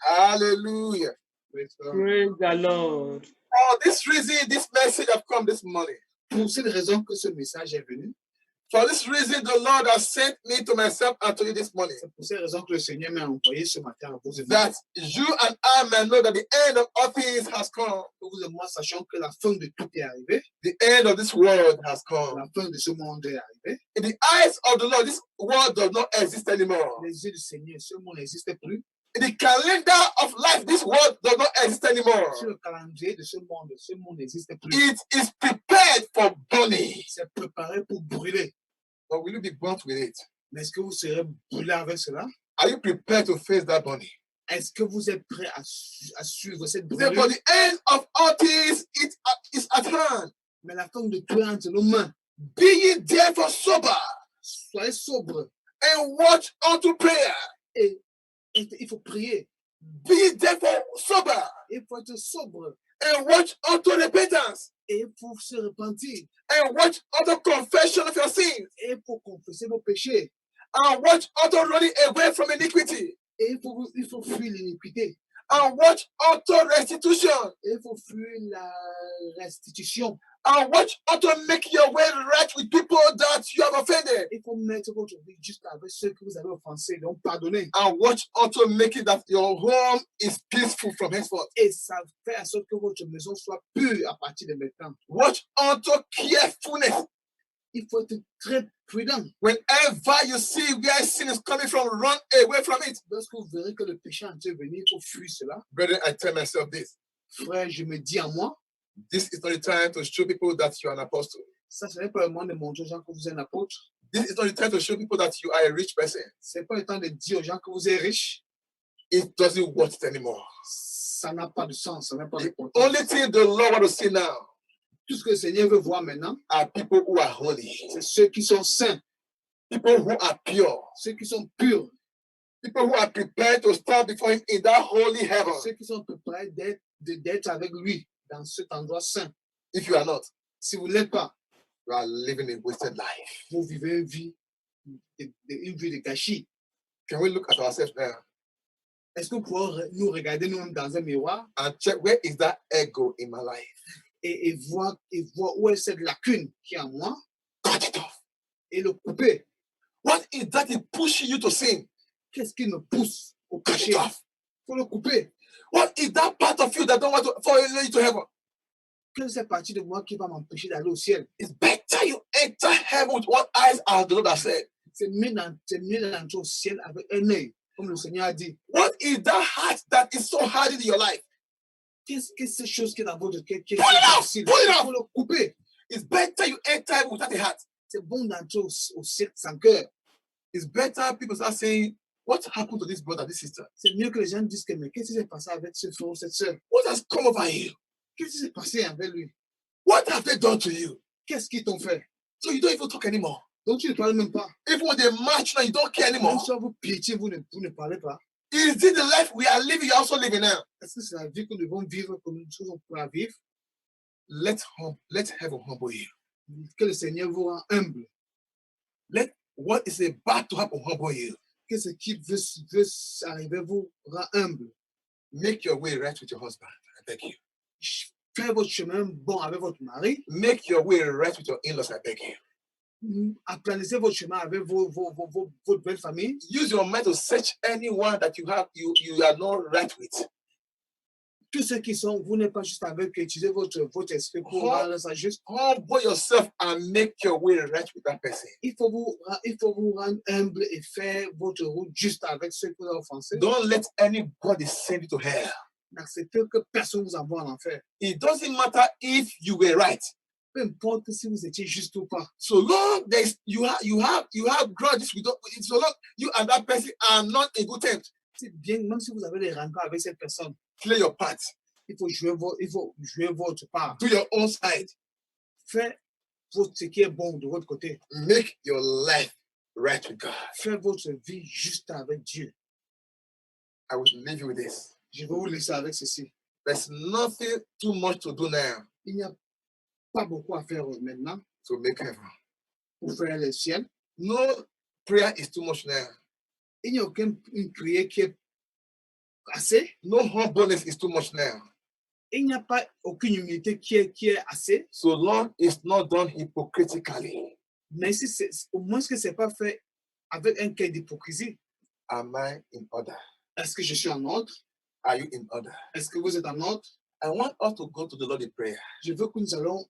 Hallelujah. Praise God. Praise the Lord. For this reason, this message have come this morning. Pour cette raison que ce message est venu, For this reason, the Lord has sent me to myself and to you this morning, c'est pour cette raison que le Seigneur m'a envoyé ce matin à vous et moi. that you and I may know that the end of all things has come. Que vous et moi sachions que la fin de tout est arrivée, The end of this world has come. la fin de ce monde est arrivée. In the eyes of the Lord, this world does not exist anymore. Les yeux du Seigneur, ce monde n'existe plus. In the calendar of life, this world does not exist anymore. Sur le calendrier de ce monde n'existe plus. It is prepared for burning. C'est préparé pour brûler. But will you be burnt with it? Mais est-ce que vous serez brûlé avec cela? Are you prepared to face that burning? Est-ce que vous êtes prêt à suivre cette He said, brûlure? for the end of all things it is at hand. Mais la fin de tout est entre nos mains. Be ye therefore sober Soyez sobre. and watch unto prayer. Et il faut prier. Be ye therefore sober Il faut être sobre. and watch unto repentance Et il faut se repentir. and watch unto confession of your sins Et il faut confesser vos péchés. and watch unto running away from iniquity Et il faut fuir l'iniquité. and watch unto restitution Et il faut fuir la restitution. and watch unto make your way right with people that you have offended Il faut mettre votre vie juste avec ceux que vous avez offensés, donc pardonner. and watch unto making that your home is peaceful from henceforth. Et ça fait en sorte que votre maison soit pure à partir de maintenant. Watch unto carefulness. Il faut être très prudent. Whenever you see where sin is coming from, run away from it. Lorsque vous verrez que le péché est en train de venir, il faut fuir cela. Brethren, I tell myself this. Frère, je me dis à moi, This is not the time to show people that you are an apostle. ça, ce n'est pas le moment de montrer aux gens que vous êtes un apôtre. This is not the time to show people that you are a rich person. Ce n'est pas le temps de dire aux gens que vous êtes riche. It doesn't work it anymore. Ça n'a pas de sens, ça n'a pas The d'importance. only thing the Lord wants to see now Tout ce que le Seigneur veut voir maintenant, are people who are holy, c'est ceux qui sont saints, people who are pure, ceux qui sont purs, people who are prepared to stand before Him in that holy heaven. ceux qui sont préparés d'être avec lui dans cet endroit saint. If you are not, Si vous ne l'êtes pas, you are living a wasted life. vous vivez une vie de gâchis. Can we look at ourselves now Est-ce que vous pouvez nous regarder nous-mêmes dans un miroir and check where is that ego in my life? et voir où est cette lacune qui est en moi Cut it off. et le couper? What is that is pushing you to sin? Qu'est-ce qui me pousse au Cut péché? it off. Il faut le couper. What is that part of you that don't want to follow you to heaven? Quelle est cette partie de moi qui va m'empêcher d'aller au ciel? It's better you enter heaven with one eye, as the Lord has said. C'est mieux d'entrer au ciel avec un œil, comme le Seigneur a dit. What is that heart that is so hard in your life? Qu'est-ce que c'est chose qui est dans votre cœur qui est Pull it out! difficile? Pull it Il out! faut le couper. It's better you enter heaven without a heart. C'est bon d'entrer au ciel sans cœur. It's better people start saying, what happened to this brother, this sister? C'est mieux que les gens disent que mais qu'est-ce qui s'est passé avec ce frère ou cette sœur? What has come over you? Qu'est-ce qui s'est passé avec lui? What have they done to you? Qu'est-ce qu'ils t'ont fait? So you don't even talk anymore. Donc tu ne parles même pas. Even when they march now, you don't care Même anymore. si on vous piétine, vous ne parlez pas. Is it the life we are living, you're also living now? Est-ce que c'est la vie que nous devons vivre comme nous sommes pour la vivre? Let heaven humble you. Que le Seigneur vous rend humble. Let what is about to happen humble you. Que ce qui veut arriver vous rend humble. Make your way right with your husband. I beg you. Faites votre chemin bon avec votre mari. Make your way right with your in-laws. I beg you. Organisez votre chemin avec votre belle famille. Use your mind to search anyone that you are not right with. Tous ceux qui sont, vous n'êtes pas juste avec, utilisez votre esprit pour rendre ça juste. Humble yourself and make your way right with that person. Il faut vous rendre humble et faire votre route juste avec ceux que vous avez offensés. Don't let anybody send you to hell. N'acceptez que personne vous envoie en enfer. It doesn't matter if you were right. Peu importe si vous étiez juste ou pas. So long you have grudges with so long you and that person are not in good terms, C'est bien, même si vous avez des rancœurs avec cette personne, play your part. il faut jouer votre part. Do your own side. Faites ce qui est bon de votre côté. Make your life right with God. Faites votre vie juste avec Dieu. I will leave you with this. Je vais vous laisser avec ceci. There's nothing too much to do now Il n'y a pas beaucoup à faire maintenant to make heaven. pour faire le ciel. No prayer is too much now. Il n'y a aucune prière qui est assez. No humbleness is too much now. Il n'y a pas aucune humilité qui est assez. So long it's not done hypocritically. Mais si au moins que ce n'est pas fait avec un cœur d'hypocrisie. Am I in order? Est-ce que je suis en ordre? Are you in order? Est-ce que vous êtes en ordre? I want us to go to the Lord in prayer. Je veux que nous allons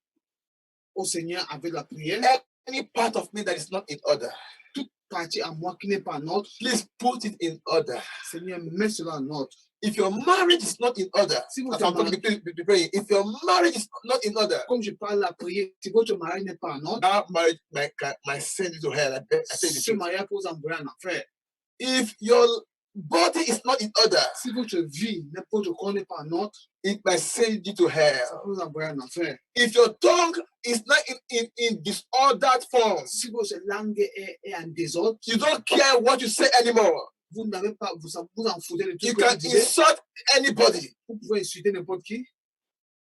au Seigneur avec la prière. Any part of me that is not in order, Toute partie à moi qui n'est pas en ordre, please put it in order. Seigneur, mets cela en ordre. If your marriage is not in order, Si vous as I'm going to be praying, if your marriage is not in order, Comme je parle la prière, si votre mariage n'est pas en ordre, that marriage might send you to hell. I say the ce truth. mariage peut vous envoyer en enfer. If your body is not in order, Si votre vie, votre corps n'est pas en ordre, it might send you to hell. ça peut vous envoyer en enfer. If your tongue is not in disordered form, Si votre langue est en désordre, you don't care what you say anymore. vous n'avez pas, vous en foutez de tout You ce que can vous disiez. insult anybody. Vous pouvez insulter n'importe qui.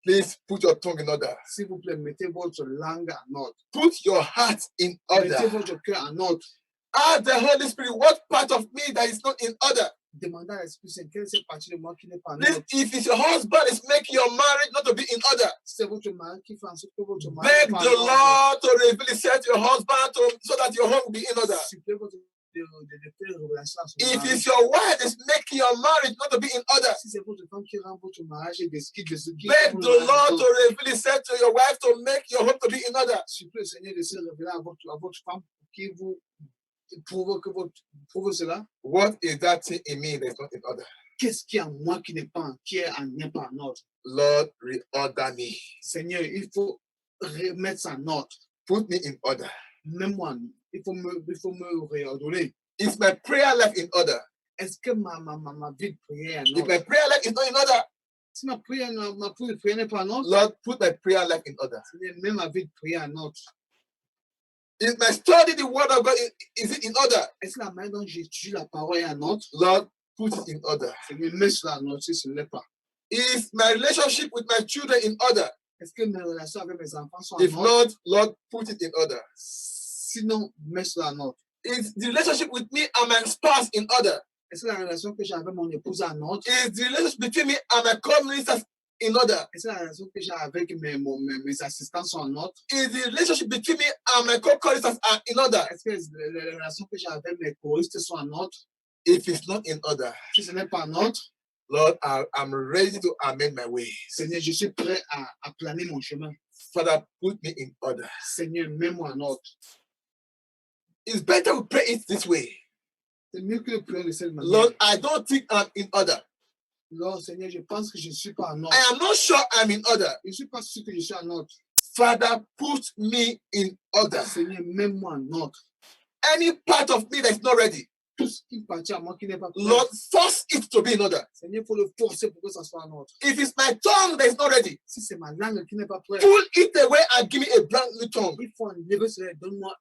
Please put your tongue in order. S'il vous plaît, mettez votre langue en ordre. Put your heart in Mettez order. votre cœur en ordre. Ask the Holy Spirit, what part of me that is not in order? Demandez à l'Esprit Saint quelle est cette partie de moi qui n'est pas en Please, ordre. if it's your husband is making your marriage not to be in order, C'est votre mari qui fait en sorte que votre mari beg n'est pas the en ordre. Lord to reveal Himself to your husband so that your home will be in order. Suppliez votre de faire une relation à son If mari. it's your wife is making your marriage not to be in order, Si c'est votre femme qui rend votre mariage et qui beg the Lord to reveal Himself to your wife to make your home to be in order. suppliez le Seigneur de se révéler à votre femme qui vous prouve cela. What is that thing in me that's not in order? Qu'est-ce qu'il y a en moi qui n'est pas en ordre? Lord, reorder me. Seigneur, il faut remettre ça en ordre. Put me in order. Même moi, il faut me réordonner. Is my prayer life in order? Est-ce que ma vie de prière est en If ordre? my prayer life is not in order, Si ma vie de prière n'est pas en ordre, Lord, put my prayer life in order. Seigneur, mets ma vie de prière en ordre. Is my study the word of God, is it in order? Est-ce que la manière dont j'étudie la parole est en ordre? Lord, put it in order. Seigneur, mets cela en ordre si ce n'est pas. Is my relationship with my children in order? Est-ce que mes relations avec mes enfants sont If en ordre? not, Lord, put it in order. Sinon, mets cela en ordre. Is the relationship with me and my spouse in order? Est-ce que la relation que j'ai avec mon épouse est en ordre? Is the relationship between me and my co-ministers in order? Est-ce que la relation que j'ai avec mes assistants sont en ordre? Is the relationship between me and my co-choristers are in order? Est-ce que les relations que j'ai avec mes choristes sont en ordre? If it's not in order, Si ce n'est pas en ordre, Lord, I'm ready to amend my ways. Seigneur, je suis prêt à planer mon chemin. Father, put me in order. Seigneur, mets-moi en ordre. It's better we pray it this way. C'est mieux que de prier de cette manière. Lord, I don't think I'm in order. Lord, Seigneur, je pense que je ne suis pas en ordre. I am not sure I'm in order. Je ne suis pas sûr que je suis en ordre. Father, put me in order. Seigneur, mets-moi en ordre. Any part of me that's not ready, Tout ce qui partit à moi qui n'est pas prêt. Lord, force it to be in order. Seigneur, il faut le forcer pour que ça soit en ordre. If it's my tongue that is not ready, Si c'est ma langue qui n'est pas prête, pull it away and give me a brand new tongue. il faut enlever cela et donne-moi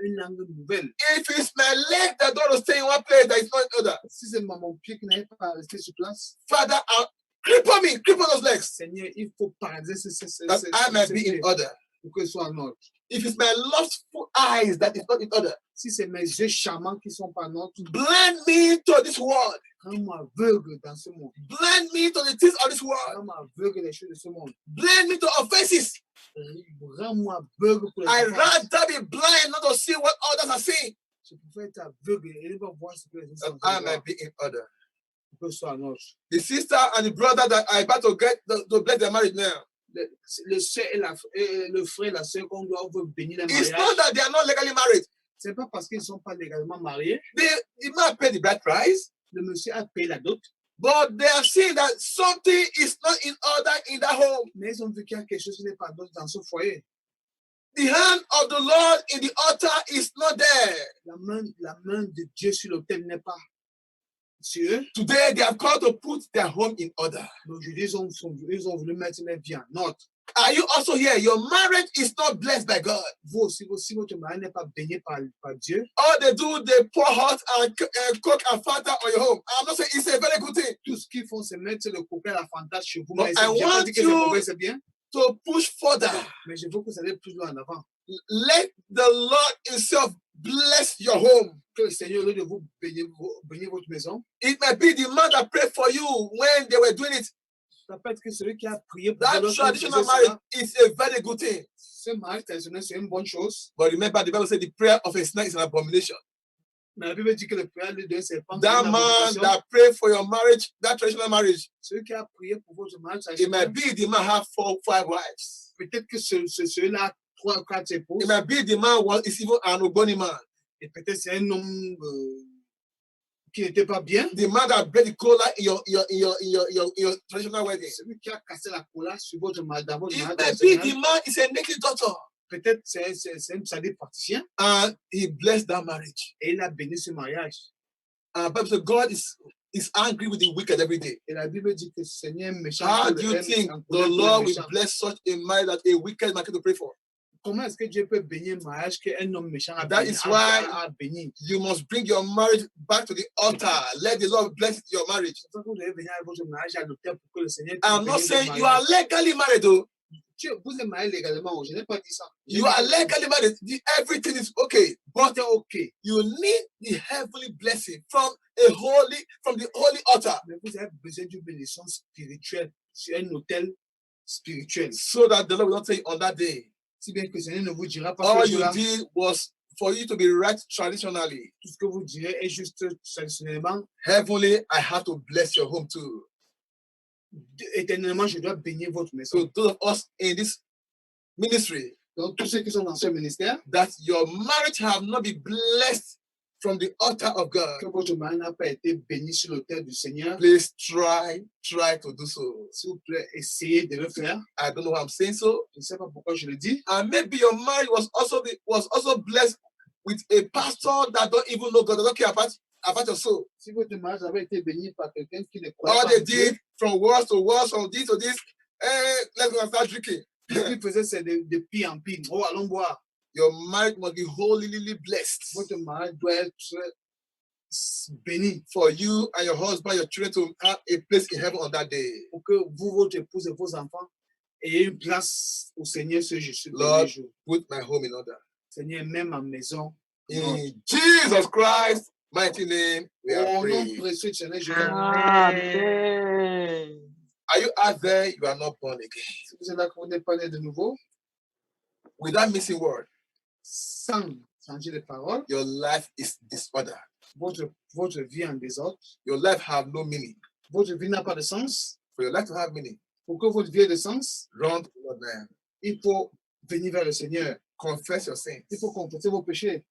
une langue nouvelle. If it's my leg that don't stay in one place that is not in order, Si c'est mon pied qui n'arrive pas à rester sur place, Father, cripple those legs Seigneur, il faut paralyser that I might be in order. pour que ce soit en ordre. If it's my lustful eyes that is not in order, Si c'est mes yeux charmants qui sont pas en ordre, blind me to this world. rends-moi aveugle dans ce monde. Blind me to the things of this world. Rends-moi aveugle des choses de ce monde. Blind me to offenses. Rends-moi aveugle pour les I offenses. rather be blind not to see what others are seeing. Je préfère être aveugle et ne pas voir ce que les autres That sont en train I de voir, might be in order. pour que ce soit en ordre. The sister and the brother that are about to get to bless their marriage now. Le frère et la sœur qu'on doit bénir le It's mariage, not that they are not legally married. c'est pas parce qu'ils ne sont pas légalement mariés. They might pay the bride price, Le monsieur a payé la dot, but they are seeing that something is not in order in that home. mais ils ont vu qu'il y a quelque chose qui n'est pas en ordre dans ce foyer. the hand of the Lord in the altar is not there. La main de Dieu sur l'autel n'est pas sur eux. Today, they have called to put their home in order. Mais aujourd'hui, ils ont voulu mettre les vies en ordre. Are you also here? Your marriage is not blessed by God. Vous aussi, si votre mari n'est pas baigné par Dieu, All they do, they pour hot and cook and Fanta on your home. I'm not saying it's a very good thing. tout ce qu'ils font, c'est mettre le coca à la Fanta chez vous. But Mais I c'est bien, want pas dit que c'est you- mauvais, c'est bien. To push further, Mais je veux que vous allez plus loin en avant. let the Lord Himself bless your home. Que le Seigneur, au lieu de vous baigner votre maison, It might be the man that prayed for you when they were doing it. ça peut être que celui qui a prié pour That vous, lorsque vous traditional faisiez marriage cela, is a very good thing. ce mariage traditionnel, c'est une bonne chose. But remember, the Bible said the prayer of a snake is an abomination. Mais la Bible dit que le prière d'un serpent, c'est That une man abomination. that prayed for your marriage, that traditional marriage, Celui qui a prié pour votre mariage it might traditionnel, be the man have 4 or 5 wives. peut-être que celui-là a 3 ou 4 épouses. It might be the man is even an Ogboni man. Et peut-être c'est un homme qui n'était pas bien. The man that break the cola in your traditional wedding. Celui qui a cassé la cola sur votre mariage, dans votre It mariage may be traditionnel. the man is a naked daughter. Peut-être c'est un sadique praticien And he blessed that marriage. et il a béni ce mariage. And Bible says God is angry with the wicked every day. Et la Bible dit que le Seigneur est méchant. How pour do le- you est think en the colère pour le Lord will méchant. bless such a marriage that a wicked man can pray for? Comment est-ce que Dieu peut bénir un mariage qu'un homme méchant a That béni? is why- a béni? You must bring your marriage back to the altar. Let the Lord bless your marriage. C'est pour ça que vous devez venir avec votre mariage à l'autel pour que le Seigneur puisse I'm not bénir saying votre you are mariage. legally married though. Vous êtes marié légalement, je n'ai pas dit ça. You are legally married. Everything is okay. But Tout est OK. you need the heavenly blessing from the holy altar Mais vous avez besoin d'une bénédiction spirituelle sur un autel spirituel. so that the Lord will not say on that day, Si bien que le Seigneur ne vous dira pas all que you cela, did was for you to be right traditionally. tout ce que vous direz est juste traditionnellement. Heavenly, I have to bless your home too. Éternellement, je dois bénir votre maison. So those of us in this ministry, Donc, tous ceux qui sont dans ce ministère, that your marriage have not been blessed from the altar of God, que votre mari n'a pas été béni sur l'autel du Seigneur, please try to do so. s'il vous plaît, essayez de le faire. I don't know why I'm saying so. Je ne sais pas pourquoi je le dis. And maybe your marriage was also blessed with a pastor that don't even know God, that don't care about your soul. Si votre mariage avait été béni par quelqu'un qui ne croit All pas they en Dieu, did from words to words, from this to this, let's go and start drinking. ce qu'il faisait, c'est de pire en pire. Oh, allons boire. Your marriage must be holily blessed Votre mariage doit être béni for you and your husband, your children to have a place in heaven on that day. pour que vous, votre épouse et vos enfants ayez une place au Seigneur ce Lord, dernier jour. Put my home in order. Seigneur, même ma maison. In Jesus Christ's mighty name, we are Au nom praying. précieux du Seigneur Jésus. Amen. Are you out there? You are not born again. Si vous êtes là que vous n'êtes pas né de nouveau, Without missing word, sans changer de parole, your life is disorder. votre vie en désordre, Your life have no meaning. votre vie n'a pas de sens. For your life to have meaning, Pour que votre vie ait de sens, run to the Lord now. il faut venir vers le Seigneur. Confess your sins Il faut confesser vos péchés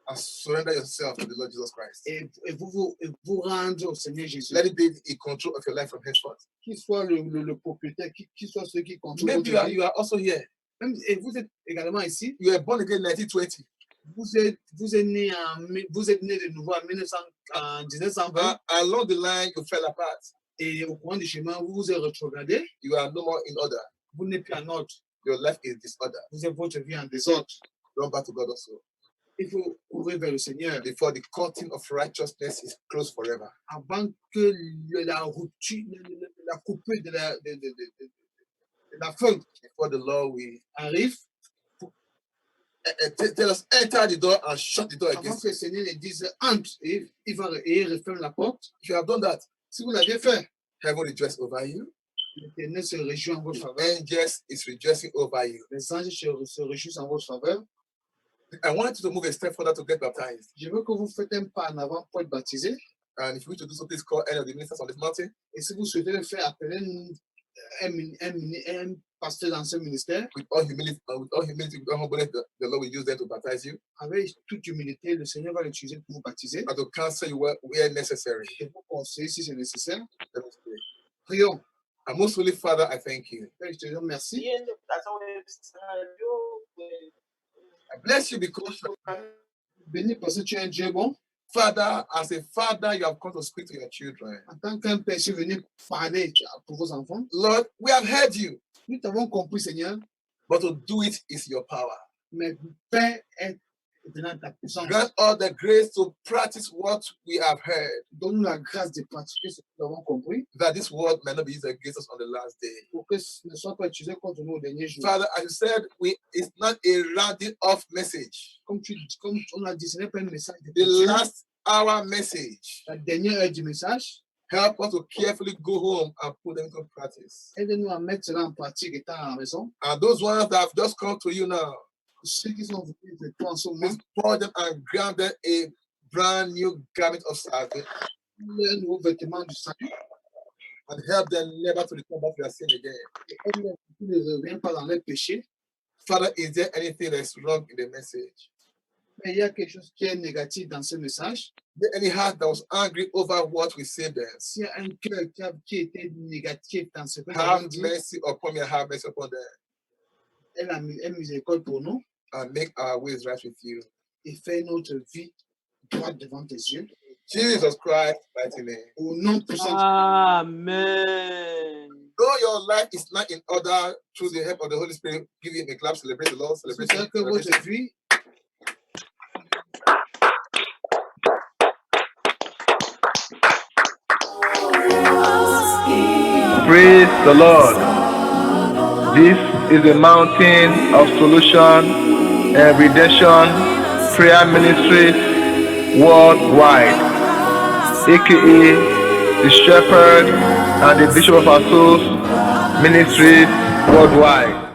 and surrender yourself to the Lord Jesus Christ. et vous rendre au Seigneur Jésus. Let it be in control of your life from henceforth. Qu'il soit le propriétaire, qu'il soit celui qui contrôle Maybe votre vie. you are also here. Et vous êtes également ici. You were born again in 1920. Vous êtes né de nouveau en 1920 Along the line, you fell apart. et au courant du chemin, vous vous êtes rétrogradé. You are no more in order. Vous n'êtes plus en ordre. Your life is disorder. Vous avez votre vie en désordre. Run back to God also. Il faut courir vers le Seigneur Before the curtain of righteousness is closed forever. avant que la rupture, la coupure de la feuille Before the Lord will arrive, tell us, enter the door and shut the door avant against que you. le Seigneur le dise entre et il referme la porte. If you have done that, Si vous l'avez fait, heaven rejoices over you. l'Éternel se réjouit en votre faveur. Angels is rejoicing over you. Les anges se réjouissent en votre faveur. I want you to move a step further to get baptized. Je veux que vous faites un pas en avant pour être baptisé. And if you wish to do so, please call any of the ministers on this mountain. Et si vous souhaitez le faire, appelez un pasteur dans ce ministère. With all humility, with all humbleness, the Lord will use them to baptize you Avec toute humilité, le Seigneur va l'utiliser pour vous baptiser and to counsel you where necessary. et pour conseiller si c'est nécessaire. Let us pray. Prions. And most holy Father, I thank you. Père, je te dis merci. Yendo, that's how we I bless you because, Béni parce que tu es un Dieu bon. Father, as a father, you have come to speak to your children. En tant qu'un père, tu es venu parler pour vos enfants. Lord, we have heard you, Nous t'avons compris, Seigneur, but to do it is your power. mais Père est dans ta puissance. Grant all the grace to practice what we have heard, Donne-nous la grâce de pratiquer ce que nous avons compris that this word may not be used against us on the last day. pour que ce ne soit pas utilisé contre nous au dernier jour. Father, as you said, it's not a rounding off message. Comme on a dit, ce n'est pas un message de The critique. last hour message, La dernière heure du message, help us to carefully go home and put them into practice. aide-nous à mettre cela en pratique étant à la maison. And those ones that have just come to you now, Ceux qui sont venus de toi en ce moment, please pour them and grant them a brand new garment of salvation un nouveau vêtement du salut and help them never to return back to their sin again. et aide-les qui ne reviennent pas dans les péchés. Father, is there anything that's wrong in the message? Mais il y a quelque chose qui est négatif dans ce message. Is there any heart that was angry over what we said then? S'il y a un cœur qui était négatif dans ce que nous Have avons dit, mercy upon me and have mercy upon them, elle a miséricorde pour nous and make our ways right with you. et fait notre vie droite devant tes yeux. Jesus Christ, mighty name. Au nom puissant Amen. Though your life is not in order, through the help of the Holy Spirit, give him a clap, celebrate the Lord, de celebrate Dieu, que votre celebration. vie Praise the Lord. This is the mountain of solution and redemption prayer ministries worldwide, aka the Shepherd and the Bishop of our souls ministries worldwide.